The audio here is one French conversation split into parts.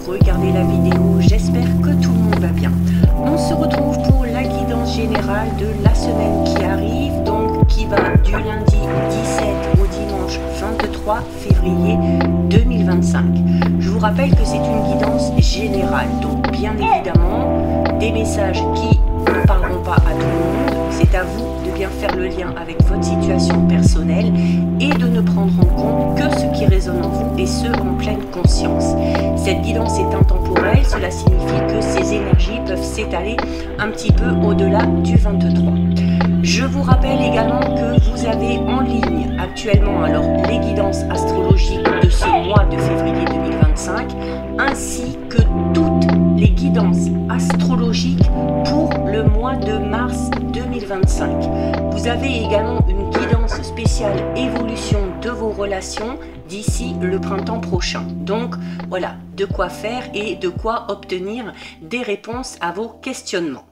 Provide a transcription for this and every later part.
regardez la vidéo, j'espère que tout le monde va bien. On se retrouve pour la guidance générale de la semaine qui arrive, donc qui va du lundi 17 au dimanche 23 février 2025. Je vous rappelle que c'est une guidance générale, donc bien évidemment des messages qui ne parleront pas à tout le monde. C'est à vous de bien faire le lien avec votre situation personnelle et de ne prendre en compte que ce qui résonne en vous et ce en pleine conscience. Cette guidance est intemporelle, cela signifie que ces énergies peuvent s'étaler un petit peu au-delà du 23. Je vous rappelle également que vous avez en ligne actuellement alors les guidances astrologiques de ce mois de février 2025 ainsi que toutes les guidances astrologiques pour le mois de mars 2025. Vous avez également une guidance spéciale évolution de vos relations d'ici le printemps prochain. Donc voilà, de quoi faire et de quoi obtenir des réponses à vos questionnements.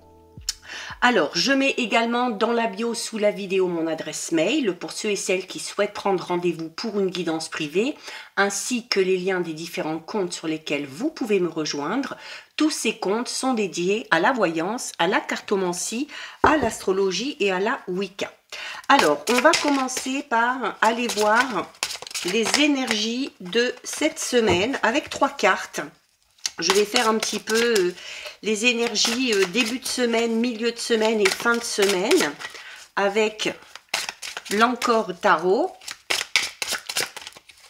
Alors, je mets également dans la bio sous la vidéo mon adresse mail pour ceux et celles qui souhaitent prendre rendez-vous pour une guidance privée, ainsi que les liens des différents comptes sur lesquels vous pouvez me rejoindre. Tous ces comptes sont dédiés à la voyance, à la cartomancie, à l'astrologie et à la Wicca. Alors, on va commencer par aller voir les énergies de cette semaine avec 3 cartes. Je vais faire un petit peu les énergies début de semaine, milieu de semaine et fin de semaine avec l'Ancor Tarot.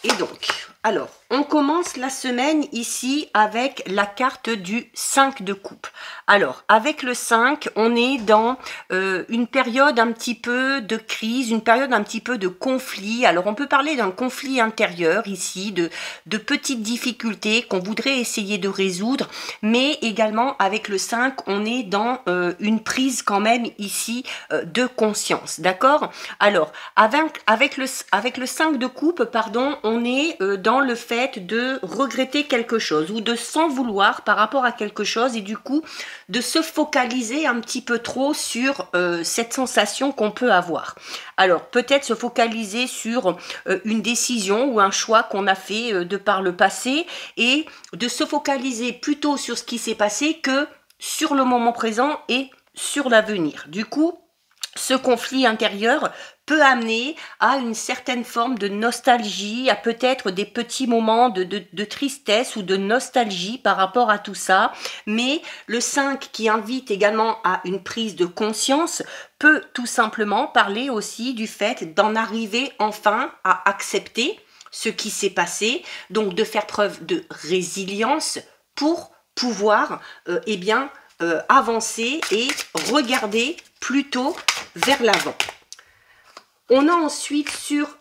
Et donc, alors, on commence la semaine ici avec la carte du 5 de coupe. Alors, avec le 5, on est dans une période un petit peu de crise, une période un petit peu de conflit. Alors, on peut parler d'un conflit intérieur ici, de petites difficultés qu'on voudrait essayer de résoudre. Mais également, avec le 5, on est dans une prise quand même ici de conscience. D'accord? Alors, avec le 5 de coupe, pardon, on est dans le fait de regretter quelque chose ou de s'en vouloir par rapport à quelque chose et du coup de se focaliser un petit peu trop sur cette sensation qu'on peut avoir. Alors peut-être se focaliser sur une décision ou un choix qu'on a fait de par le passé et de se focaliser plutôt sur ce qui s'est passé que sur le moment présent et sur l'avenir. Du coup, ce conflit intérieur peut amener à une certaine forme de nostalgie, à peut-être des petits moments de tristesse ou de nostalgie par rapport à tout ça. Mais le 5 qui invite également à une prise de conscience peut tout simplement parler aussi du fait d'en arriver enfin à accepter ce qui s'est passé, donc de faire preuve de résilience pour pouvoir avancer et regarder plutôt vers l'avant. On a ensuite sur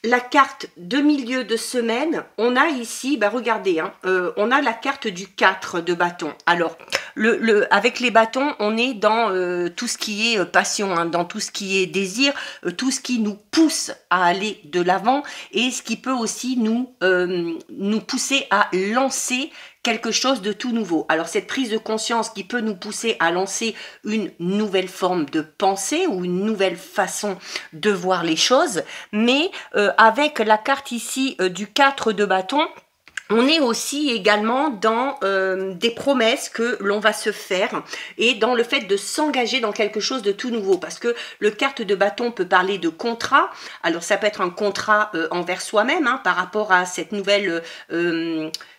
la carte de milieu de semaine, on a ici, regardez, on a la carte du 4 de bâton. Alors, avec les bâtons, on est dans tout ce qui est passion, dans tout ce qui est désir, tout ce qui nous pousse à aller de l'avant et ce qui peut aussi nous pousser à lancer quelque chose de tout nouveau. Alors cette prise de conscience qui peut nous pousser à lancer une nouvelle forme de pensée ou une nouvelle façon de voir les choses, mais avec la carte ici du 4 de bâton, on est aussi également dans des promesses que l'on va se faire et dans le fait de s'engager dans quelque chose de tout nouveau parce que le carte de bâton peut parler de contrat. Alors ça peut être un contrat envers soi-même par rapport à cette nouvelle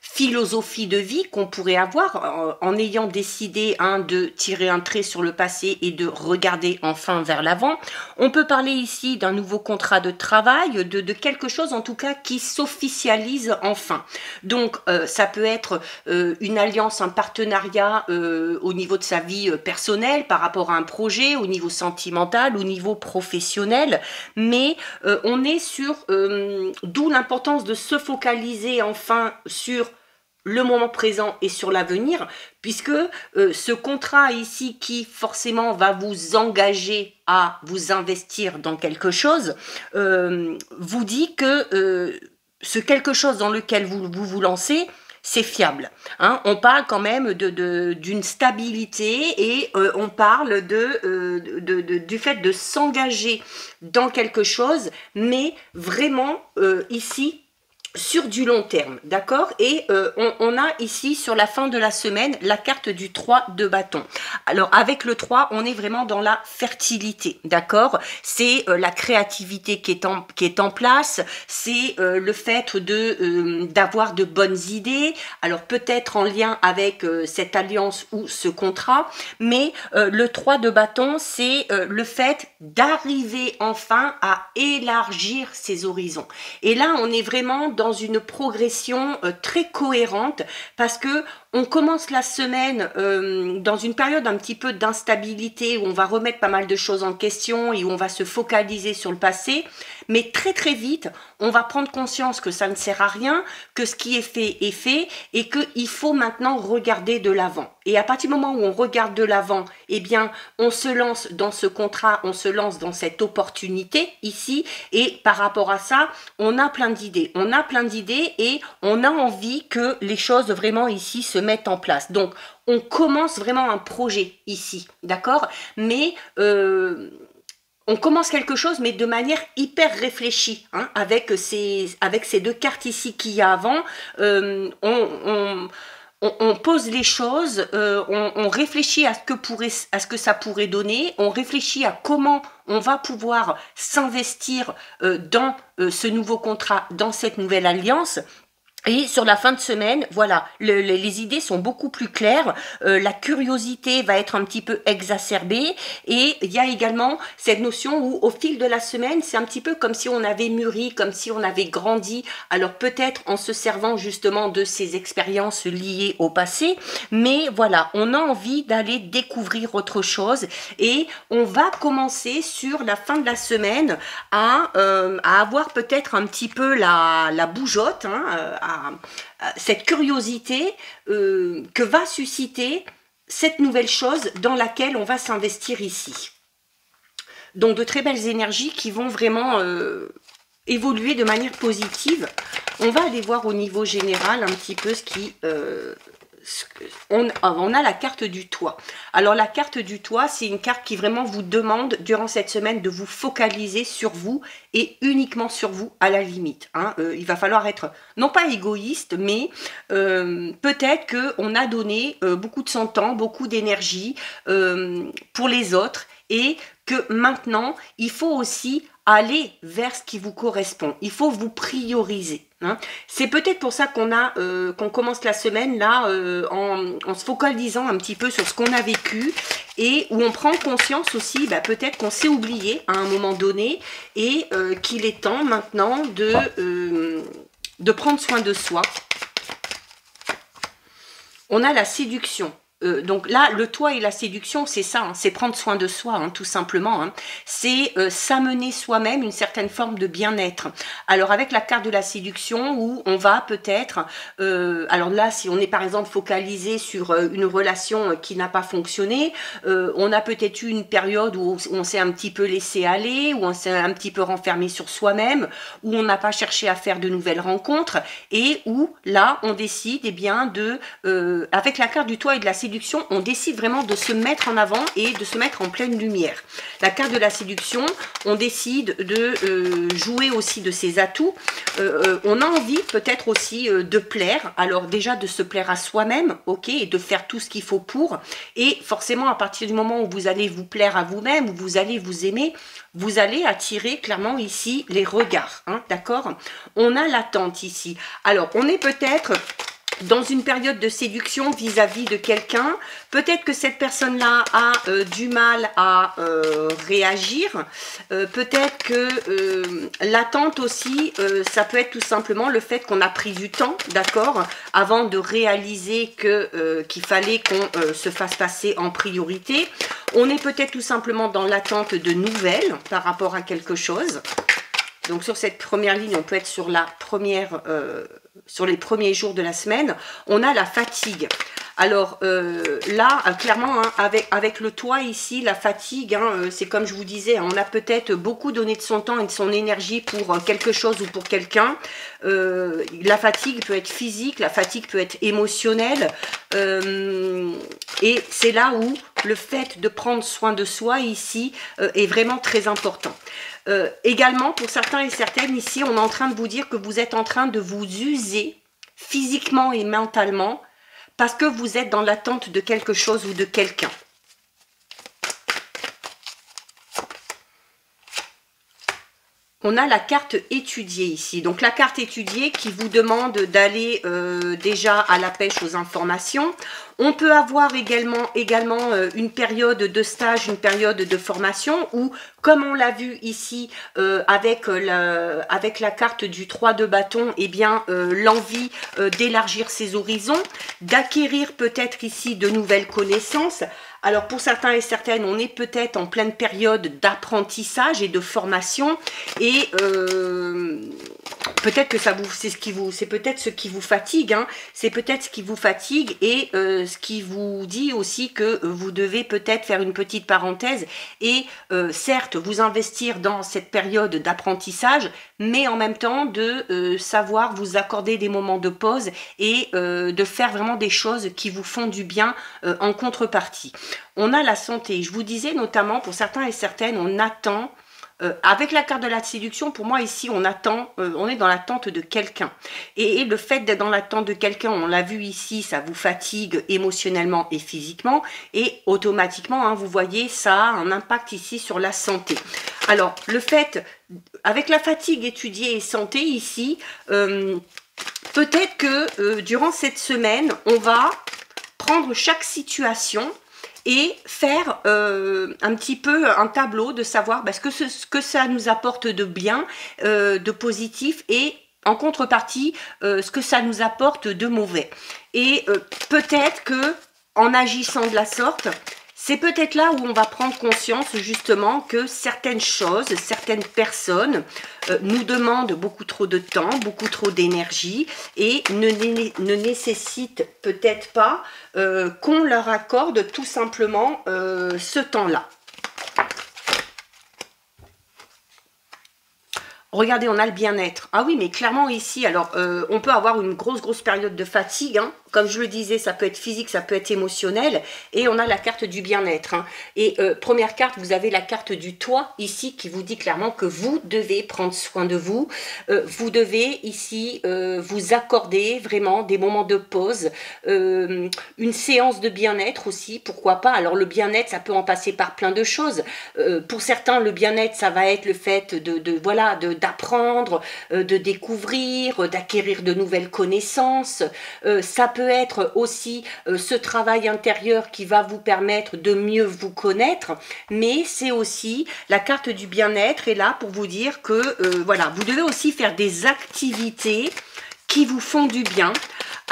philosophie de vie qu'on pourrait avoir en ayant décidé de tirer un trait sur le passé et de regarder enfin vers l'avant. On peut parler ici d'un nouveau contrat de travail, de quelque chose en tout cas qui s'officialise enfin. Donc ça peut être une alliance, un partenariat au niveau de sa vie personnelle par rapport à un projet, au niveau sentimental, au niveau professionnel, mais on est sur, d'où l'importance de se focaliser enfin sur le moment présent et sur l'avenir, puisque ce contrat ici qui forcément va vous engager à vous investir dans quelque chose, vous dit que ce quelque chose dans lequel vous lancez, c'est fiable. On parle quand même d'une stabilité et on parle du fait de s'engager dans quelque chose, mais vraiment ici, sur du long terme, d'accord? Et on a ici, sur la fin de la semaine, la carte du 3 de bâton. Alors, avec le 3, on est vraiment dans la fertilité, d'accord? C'est la créativité qui est en place, c'est le fait d'avoir de bonnes idées, alors peut-être en lien avec cette alliance ou ce contrat, mais le 3 de bâton, c'est le fait d'arriver enfin à élargir ses horizons. Et là, on est vraiment dans une progression très cohérente parce que on commence la semaine dans une période un petit peu d'instabilité où on va remettre pas mal de choses en question et où on va se focaliser sur le passé, mais très très vite, on va prendre conscience que ça ne sert à rien, que ce qui est fait et qu'il faut maintenant regarder de l'avant. Et à partir du moment où on regarde de l'avant, eh bien, on se lance dans ce contrat, on se lance dans cette opportunité ici et par rapport à ça, on a plein d'idées. On a plein d'idées et on a envie que les choses vraiment ici se mettent en place. Donc, on commence vraiment un projet ici, d'accord? Mais on commence quelque chose, mais de manière hyper réfléchie, hein, avec ces deux cartes ici qu'il y a avant. On pose les choses, on réfléchit à ce que ça pourrait donner, on réfléchit à comment on va pouvoir s'investir dans ce nouveau contrat, dans cette nouvelle alliance. Et sur la fin de semaine, voilà, les idées sont beaucoup plus claires, la curiosité va être un petit peu exacerbée et il y a également cette notion où au fil de la semaine, c'est un petit peu comme si on avait mûri, comme si on avait grandi, alors peut-être en se servant justement de ces expériences liées au passé, mais voilà, on a envie d'aller découvrir autre chose et on va commencer sur la fin de la semaine à avoir peut-être un petit peu la bougeotte, hein, cette curiosité que va susciter cette nouvelle chose dans laquelle on va s'investir ici. Donc de très belles énergies qui vont vraiment évoluer de manière positive. On va aller voir au niveau général un petit peu ce qui... on a la carte du toit. Alors la carte du toit, c'est une carte qui vraiment vous demande durant cette semaine de vous focaliser sur vous et uniquement sur vous à la limite, hein. Il va falloir être non pas égoïste, mais peut-être qu'on a donné beaucoup de son temps, beaucoup d'énergie pour les autres et que maintenant il faut aussi aller vers ce qui vous correspond. Il faut vous prioriser. Hein. C'est peut-être pour ça qu'on commence la semaine là en se focalisant un petit peu sur ce qu'on a vécu et où on prend conscience aussi peut-être qu'on s'est oublié à un moment donné et qu'il est temps maintenant de prendre soin de soi. On a la séduction. Donc là, le toit et la séduction, c'est ça, hein, c'est prendre soin de soi, hein, tout simplement. Hein. C'est s'amener soi-même une certaine forme de bien-être. Alors avec la carte de la séduction, où on va peut-être, alors là, si on est par exemple focalisé sur une relation qui n'a pas fonctionné, on a peut-être eu une période où on s'est un petit peu laissé aller, où on s'est un petit peu renfermé sur soi-même, où on n'a pas cherché à faire de nouvelles rencontres, et où là, on décide, eh bien, avec la carte du toit et de la séduction, on décide vraiment de se mettre en avant et de se mettre en pleine lumière. La carte de la séduction, on décide de jouer aussi de ses atouts. On a envie peut-être aussi de plaire. Alors déjà de se plaire à soi-même, ok, et de faire tout ce qu'il faut pour. Et forcément, à partir du moment où vous allez vous plaire à vous-même, où vous allez vous aimer, vous allez attirer clairement ici les regards, hein, d'accord? On a l'attente ici. Alors, on est peut-être dans une période de séduction vis-à-vis de quelqu'un, peut-être que cette personne-là a du mal à réagir, peut-être que l'attente aussi, ça peut être tout simplement le fait qu'on a pris du temps, d'accord, avant de réaliser qu'il fallait qu'on se fasse passer en priorité. On est peut-être tout simplement dans l'attente de nouvelles par rapport à quelque chose. Donc sur cette première ligne, on peut être sur la première, sur les premiers jours de la semaine. On a la fatigue. Alors là, clairement, hein, avec le toit ici, la fatigue, hein, c'est comme je vous disais, hein, on a peut-être beaucoup donné de son temps et de son énergie pour quelque chose ou pour quelqu'un. La fatigue peut être physique, la fatigue peut être émotionnelle. Et c'est là où le fait de prendre soin de soi ici est vraiment très important. Également, pour certains et certaines, ici, on est en train de vous dire que vous êtes en train de vous user physiquement et mentalement parce que vous êtes dans l'attente de quelque chose ou de quelqu'un. On a la carte étudiée ici. Donc la carte étudiée qui vous demande d'aller déjà à la pêche aux informations. On peut avoir également une période de stage, une période de formation où, comme on l'a vu ici avec la carte du 3 de bâton, eh bien l'envie d'élargir ses horizons, d'acquérir peut-être ici de nouvelles connaissances. Alors pour certains et certaines, on est peut-être en pleine période d'apprentissage et de formation et peut-être que c'est peut-être ce qui vous fatigue, hein, c'est peut-être ce qui vous fatigue et ce qui vous dit aussi que vous devez peut-être faire une petite parenthèse et certes vous investir dans cette période d'apprentissage, mais en même temps de savoir vous accorder des moments de pause et de faire vraiment des choses qui vous font du bien en contrepartie. On a la santé, je vous disais notamment pour certains et certaines, on attend, avec la carte de la séduction, pour moi ici on attend, on est dans l'attente de quelqu'un. Et le fait d'être dans l'attente de quelqu'un, on l'a vu ici, ça vous fatigue émotionnellement et physiquement. Et automatiquement, hein, vous voyez, ça a un impact ici sur la santé. Alors le fait, avec la fatigue étudiée et santé ici, peut-être que durant cette semaine, on va prendre chaque situation et faire un petit peu un tableau de savoir ce que ça nous apporte de bien, de positif et en contrepartie ce que ça nous apporte de mauvais. Et peut-être que en agissant de la sorte, c'est peut-être là où on va prendre conscience justement que certaines choses, certaines personnes nous demandent beaucoup trop de temps, beaucoup trop d'énergie et ne nécessitent peut-être pas qu'on leur accorde tout simplement ce temps-là. Regardez, on a le bien-être. Ah oui, mais clairement ici, alors on peut avoir une grosse période de fatigue, hein. Comme je le disais, ça peut être physique, ça peut être émotionnel. Et on a la carte du bien-être, hein. Et première carte, vous avez la carte du toit ici qui vous dit clairement que vous devez prendre soin de vous. Vous devez ici vous accorder vraiment des moments de pause. Une séance de bien-être aussi, pourquoi pas. Alors le bien-être, ça peut en passer par plein de choses. Pour certains, le bien-être, ça va être le fait d'apprendre, de découvrir, d'acquérir de nouvelles connaissances. Ça peut être aussi ce travail intérieur qui va vous permettre de mieux vous connaître, mais c'est aussi la carte du bien-être est là pour vous dire que voilà, vous devez aussi faire des activités qui vous font du bien.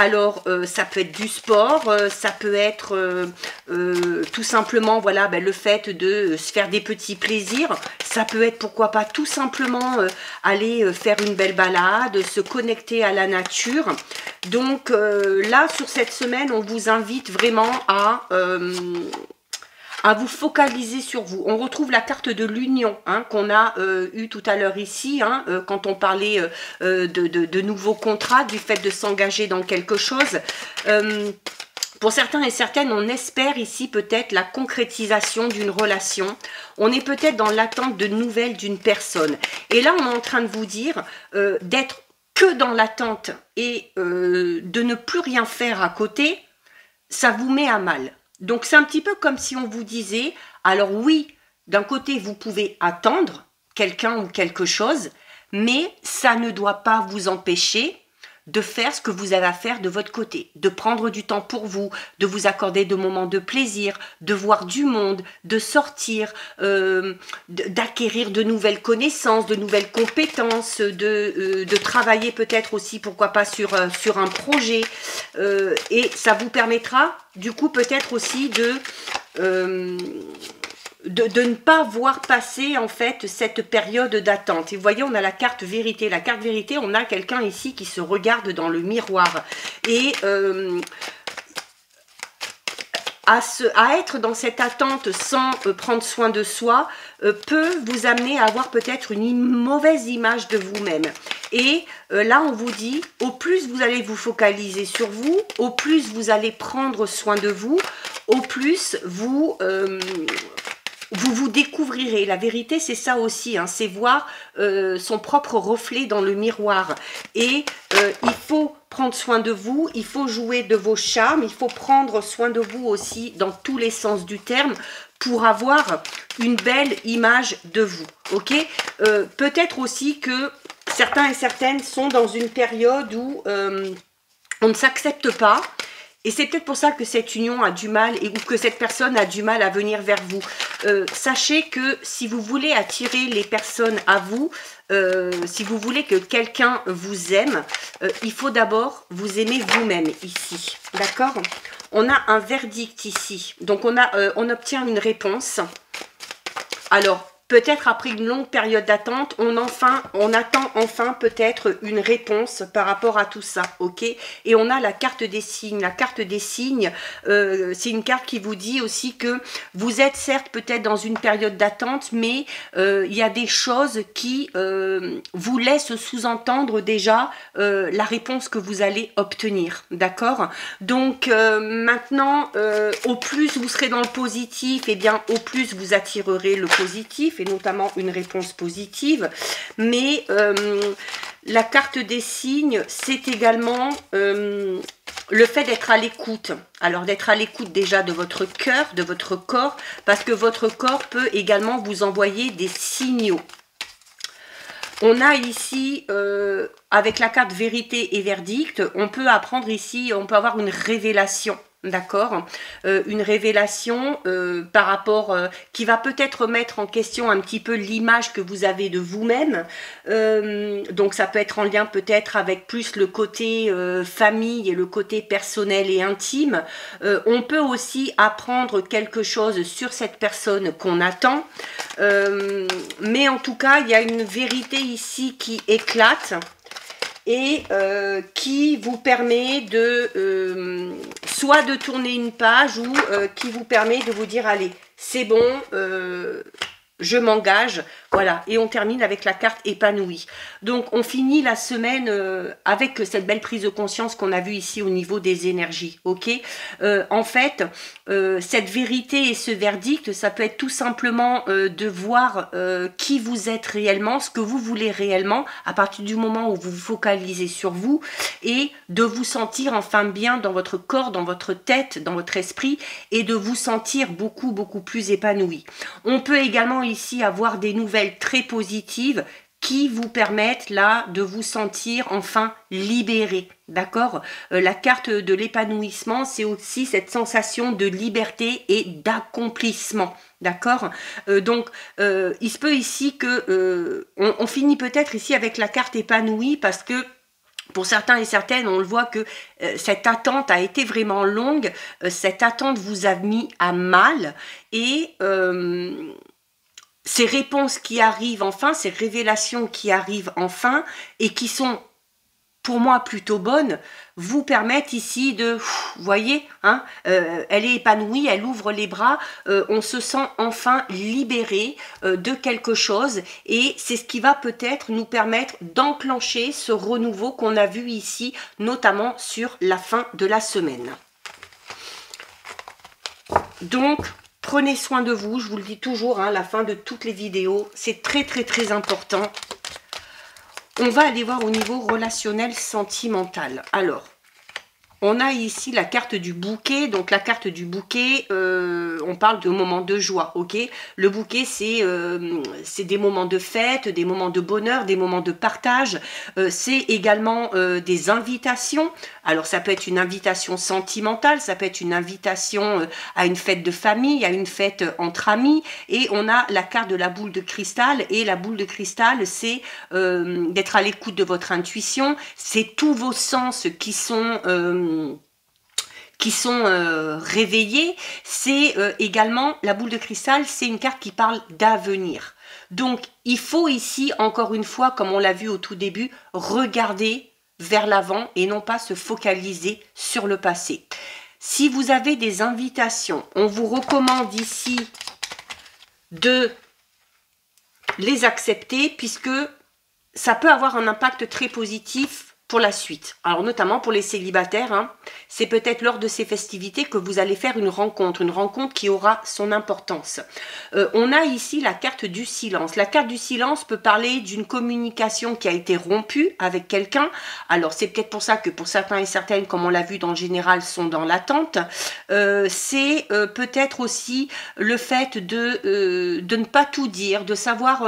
Alors, ça peut être du sport, ça peut être tout simplement, voilà, le fait de se faire des petits plaisirs. Ça peut être, pourquoi pas, tout simplement aller faire une belle balade, se connecter à la nature. Donc, là, sur cette semaine, on vous invite vraiment à vous focaliser sur vous. On retrouve la carte de l'union, hein, qu'on a eu tout à l'heure ici, hein, quand on parlait de nouveaux contrats, du fait de s'engager dans quelque chose. Pour certains et certaines, on espère ici peut-être la concrétisation d'une relation. On est peut-être dans l'attente de nouvelles d'une personne. Et là, on est en train de vous dire d'être que dans l'attente et de ne plus rien faire à côté, ça vous met à mal. Donc, c'est un petit peu comme si on vous disait, alors oui, d'un côté, vous pouvez attendre quelqu'un ou quelque chose, mais ça ne doit pas vous empêcher de faire ce que vous avez à faire de votre côté, de prendre du temps pour vous, de vous accorder de moments de plaisir, de voir du monde, de sortir, d'acquérir de nouvelles connaissances, de nouvelles compétences, de travailler peut-être aussi, pourquoi pas, sur un projet. Et ça vous permettra, du coup, peut-être aussi de ne pas voir passer en fait cette période d'attente. Et vous voyez, on a la carte vérité. La carte vérité, on a quelqu'un ici qui se regarde dans le miroir. Et à être dans cette attente sans prendre soin de soi peut vous amener à avoir peut-être une mauvaise image de vous-même. Et là, on vous dit, au plus vous allez vous focaliser sur vous, au plus vous allez prendre soin de vous, au plus, vous découvrirez. La vérité, c'est ça aussi, hein, c'est voir son propre reflet dans le miroir. Et il faut prendre soin de vous, il faut jouer de vos charmes, il faut prendre soin de vous aussi dans tous les sens du terme pour avoir une belle image de vous, ok? Peut-être aussi que certains et certaines sont dans une période où on ne s'accepte pas. Et c'est peut-être pour ça que cette union a du mal ou que cette personne a du mal à venir vers vous. Sachez que si vous voulez attirer les personnes à vous, si vous voulez que quelqu'un vous aime, il faut d'abord vous aimer vous-même ici. D'accord? On a un verdict ici. Donc on obtient une réponse. Alors, peut-être après une longue période d'attente, on attend enfin peut-être une réponse par rapport à tout ça, ok? Et on a la carte des signes. La carte des signes, c'est une carte qui vous dit aussi que vous êtes certes peut-être dans une période d'attente, mais il y a des choses qui vous laissent sous-entendre déjà la réponse que vous allez obtenir, d'accord? Donc maintenant, au plus vous serez dans le positif, et bien au plus vous attirerez le positif, et notamment une réponse positive. Mais la carte des signes, c'est également le fait d'être à l'écoute. Alors d'être à l'écoute déjà de votre cœur, de votre corps, parce que votre corps peut également vous envoyer des signaux. On a ici, avec la carte vérité et verdict, on peut apprendre ici, on peut avoir une révélation. D'accord, une révélation par rapport, qui va peut-être mettre en question un petit peu l'image que vous avez de vous-même. Donc ça peut être en lien peut-être avec plus le côté famille et le côté personnel et intime. On peut aussi apprendre quelque chose sur cette personne qu'on attend. Mais en tout cas, il y a une vérité ici qui éclate. Et qui vous permet de soit de tourner une page ou qui vous permet de vous dire allez, c'est bon, je m'engage, voilà. Et on termine avec la carte épanouie. Donc on finit la semaine avec cette belle prise de conscience qu'on a vue ici au niveau des énergies, ok? En fait, cette vérité et ce verdict, ça peut être tout simplement de voir qui vous êtes réellement, ce que vous voulez réellement, à partir du moment où vous vous focalisez sur vous, et de vous sentir enfin bien dans votre corps, dans votre tête, dans votre esprit, et de vous sentir beaucoup, beaucoup plus épanoui. On peut également ici avoir des nouvelles très positives qui vous permettent là de vous sentir enfin libéré, d'accord? La carte de l'épanouissement, c'est aussi cette sensation de liberté et d'accomplissement, d'accord? Donc, il se peut ici que on finit peut-être ici avec la carte épanouie parce que pour certains et certaines, on le voit que cette attente a été vraiment longue, cette attente vous a mis à mal et ces réponses qui arrivent enfin, ces révélations qui arrivent enfin et qui sont pour moi plutôt bonnes, vous permettent ici de, vous voyez, hein, elle est épanouie, elle ouvre les bras, on se sent enfin libéré de quelque chose et c'est ce qui va peut-être nous permettre d'enclencher ce renouveau qu'on a vu ici, notamment sur la fin de la semaine. Donc, prenez soin de vous, je vous le dis toujours, hein, à la fin de toutes les vidéos, c'est très très très important. On va aller voir au niveau relationnel sentimental. Alors, on a ici la carte du bouquet. Donc la carte du bouquet, on parle de moments de joie, ok? Le bouquet, c'est des moments de fête, des moments de bonheur, des moments de partage. C'est également des invitations. Alors ça peut être une invitation sentimentale, ça peut être une invitation à une fête de famille, à une fête entre amis. Et on a la carte de la boule de cristal. Et la boule de cristal, c'est d'être à l'écoute de votre intuition. C'est tous vos sens qui sont réveillés. C'est également, la boule de cristal, c'est une carte qui parle d'avenir. Donc, il faut ici, encore une fois, comme on l'a vu au tout début, regarder vers l'avant et non pas se focaliser sur le passé. Si vous avez des invitations, on vous recommande ici de les accepter puisque ça peut avoir un impact très positif pour la suite. Alors notamment pour les célibataires, hein, c'est peut-être lors de ces festivités que vous allez faire une rencontre qui aura son importance. On a ici la carte du silence. La carte du silence peut parler d'une communication qui a été rompue avec quelqu'un. Alors c'est peut-être pour ça que pour certains et certaines, comme on l'a vu dans le général, sont dans l'attente. C'est peut-être aussi le fait de ne pas tout dire, de savoir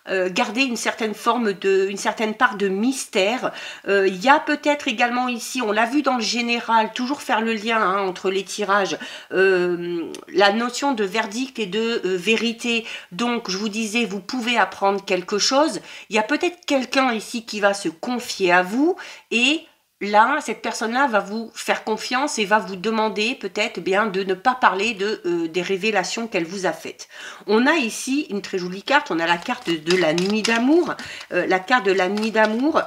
garder une certaine forme une certaine part de mystère. Il y a peut-être également ici, on l'a vu dans le général, toujours faire le lien hein, entre les tirages, la notion de verdict et de vérité. Donc je vous disais, vous pouvez apprendre quelque chose. Il y a peut-être quelqu'un ici qui va se confier à vous et là, cette personne-là va vous faire confiance et va vous demander peut-être bien de ne pas parler des révélations qu'elle vous a faites. On a ici une très jolie carte, on a la carte de la nuit d'amour. La carte de la nuit d'amour,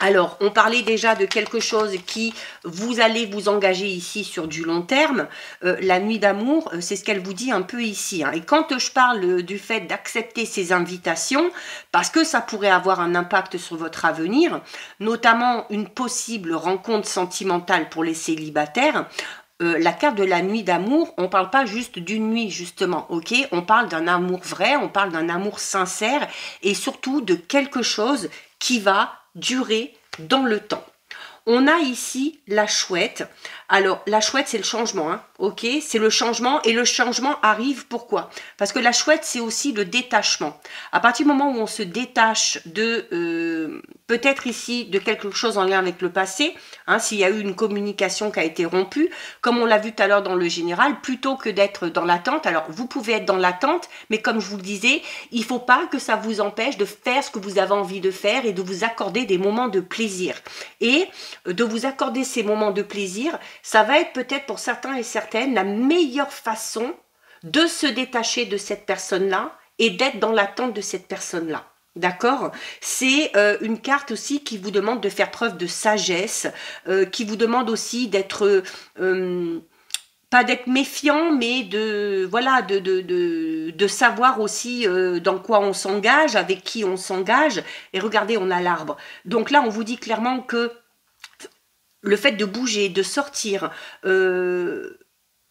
alors on parlait déjà de quelque chose qui vous allez vous engager ici sur du long terme. La nuit d'amour, c'est ce qu'elle vous dit un peu ici. Hein. Et quand je parle du fait d'accepter ces invitations, parce que ça pourrait avoir un impact sur votre avenir, notamment une possible rencontre sentimentale pour les célibataires, la carte de la nuit d'amour, on ne parle pas juste d'une nuit justement, ok? On parle d'un amour vrai, on parle d'un amour sincère et surtout de quelque chose qui va durer dans le temps. On a ici la chouette. Alors, la chouette, c'est le changement, hein, ok? C'est le changement et le changement arrive, pourquoi? Parce que la chouette, c'est aussi le détachement. À partir du moment où on se détache de, peut-être ici, de quelque chose en lien avec le passé, hein, s'il y a eu une communication qui a été rompue, comme on l'a vu tout à l'heure dans le général, plutôt que d'être dans l'attente, alors vous pouvez être dans l'attente, mais comme je vous le disais, il ne faut pas que ça vous empêche de faire ce que vous avez envie de faire et de vous accorder des moments de plaisir. Et de vous accorder ces moments de plaisir, ça va être peut-être pour certains et certaines la meilleure façon de se détacher de cette personne-là et d'être dans l'attente de cette personne-là. D'accord? C'est une carte aussi qui vous demande de faire preuve de sagesse, qui vous demande aussi d'être... pas d'être méfiant, mais de voilà de savoir aussi dans quoi on s'engage, avec qui on s'engage. Et regardez, on a l'arbre. Donc là, on vous dit clairement que le fait de bouger, de sortir,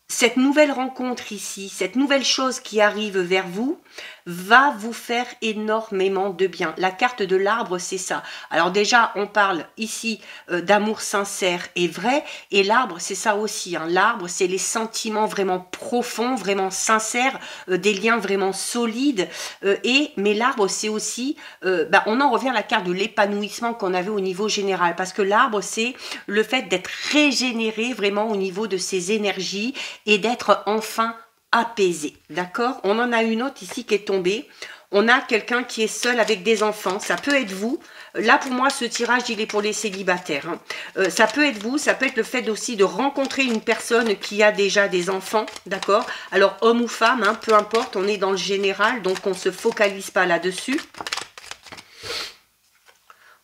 cette nouvelle rencontre ici, cette nouvelle chose qui arrive vers vous, va vous faire énormément de bien. La carte de l'arbre, c'est ça. Alors déjà, on parle ici d'amour sincère et vrai, et l'arbre, c'est ça aussi. Hein. L'arbre, c'est les sentiments vraiment profonds, vraiment sincères, des liens vraiment solides. Mais l'arbre, c'est aussi, on en revient à la carte de l'épanouissement qu'on avait au niveau général, parce que l'arbre, c'est le fait d'être régénéré vraiment au niveau de ses énergies et d'être enfin apaisé, d'accord? On en a une autre ici qui est tombée. On a quelqu'un qui est seul avec des enfants. Ça peut être vous. Là, pour moi, ce tirage, il est pour les célibataires. Hein. Ça peut être vous. Ça peut être le fait aussi de rencontrer une personne qui a déjà des enfants, d'accord? Alors, homme ou femme, hein, peu importe. On est dans le général, donc on ne se focalise pas là-dessus.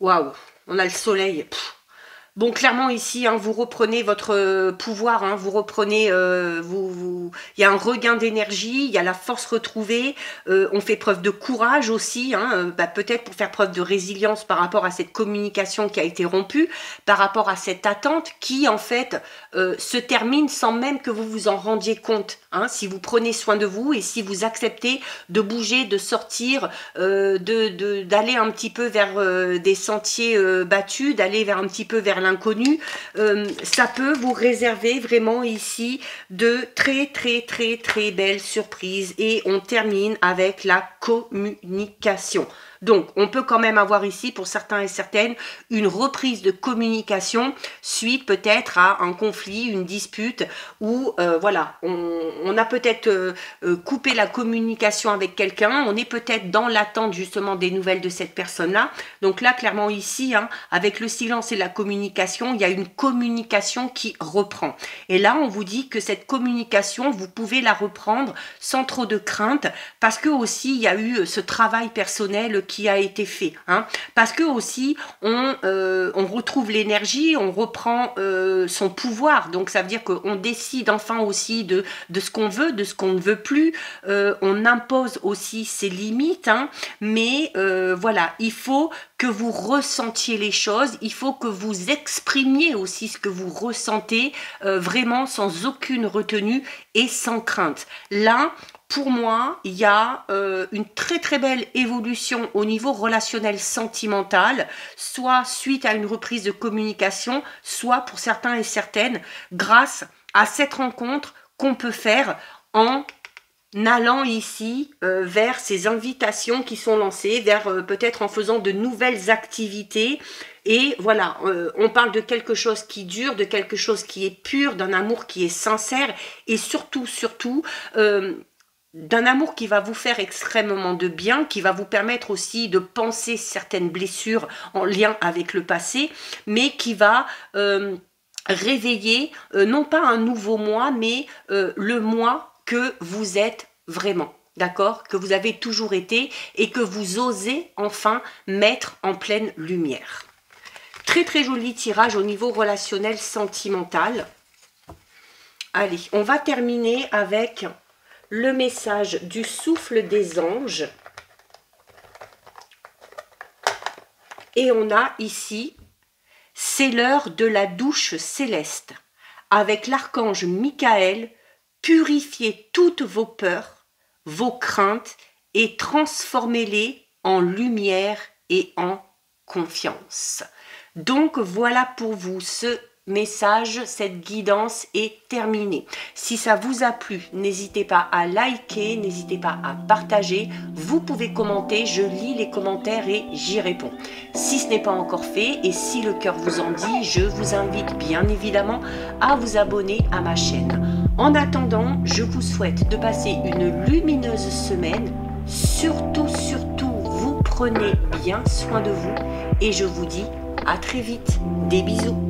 Waouh, on a le soleil. Pff. Bon, clairement ici, hein, vous reprenez votre pouvoir, hein, vous reprenez, il y a un regain d'énergie, il y a la force retrouvée, on fait preuve de courage aussi, hein, peut-être pour faire preuve de résilience par rapport à cette communication qui a été rompue, par rapport à cette attente qui en fait se termine sans même que vous vous en rendiez compte. Hein, si vous prenez soin de vous et si vous acceptez de bouger, de sortir, d'aller un petit peu vers des sentiers battus, d'aller vers un petit peu vers l'inconnu, ça peut vous réserver vraiment ici de très belles surprises. Et on termine avec la communication. Donc, on peut quand même avoir ici, pour certains et certaines, une reprise de communication suite peut-être à un conflit, une dispute, où voilà, on a peut-être coupé la communication avec quelqu'un, on est peut-être dans l'attente justement des nouvelles de cette personne-là. Donc là, clairement ici, hein, avec le silence et la communication, il y a une communication qui reprend. Et là, on vous dit que cette communication, vous pouvez la reprendre sans trop de crainte, parce que aussi, il y a eu ce travail personnel qui a été fait, hein, parce que aussi on retrouve l'énergie, on reprend son pouvoir, donc ça veut dire qu'on décide enfin aussi de ce qu'on veut, de ce qu'on ne veut plus, on impose aussi ses limites, hein, mais voilà, il faut que vous ressentiez les choses, il faut que vous exprimiez aussi ce que vous ressentez, vraiment sans aucune retenue et sans crainte. Là, pour moi, il y a une très belle évolution au niveau relationnel sentimental, soit suite à une reprise de communication, soit pour certains et certaines, grâce à cette rencontre qu'on peut faire en allant ici vers ces invitations qui sont lancées, vers peut-être en faisant de nouvelles activités. Et voilà, on parle de quelque chose qui dure, de quelque chose qui est pur, d'un amour qui est sincère et surtout, d'un amour qui va vous faire extrêmement de bien, qui va vous permettre aussi de penser certaines blessures en lien avec le passé, mais qui va réveiller non pas un nouveau moi, mais le moi que vous êtes vraiment, d'accord? Que vous avez toujours été et que vous osez enfin mettre en pleine lumière. Très joli tirage au niveau relationnel sentimental. Allez, on va terminer avec le message du souffle des anges. Et on a ici, c'est l'heure de la douche céleste. Avec l'archange Michael, purifiez toutes vos peurs, vos craintes et transformez-les en lumière et en confiance. Donc voilà pour vous, ce message, cette guidance est terminée. Si ça vous a plu, n'hésitez pas à liker, n'hésitez pas à partager. Vous pouvez commenter, je lis les commentaires et j'y réponds. Si ce n'est pas encore fait et si le cœur vous en dit, je vous invite bien évidemment à vous abonner à ma chaîne. En attendant, je vous souhaite de passer une lumineuse semaine. Surtout, vous prenez bien soin de vous et je vous dis à très vite. Des bisous.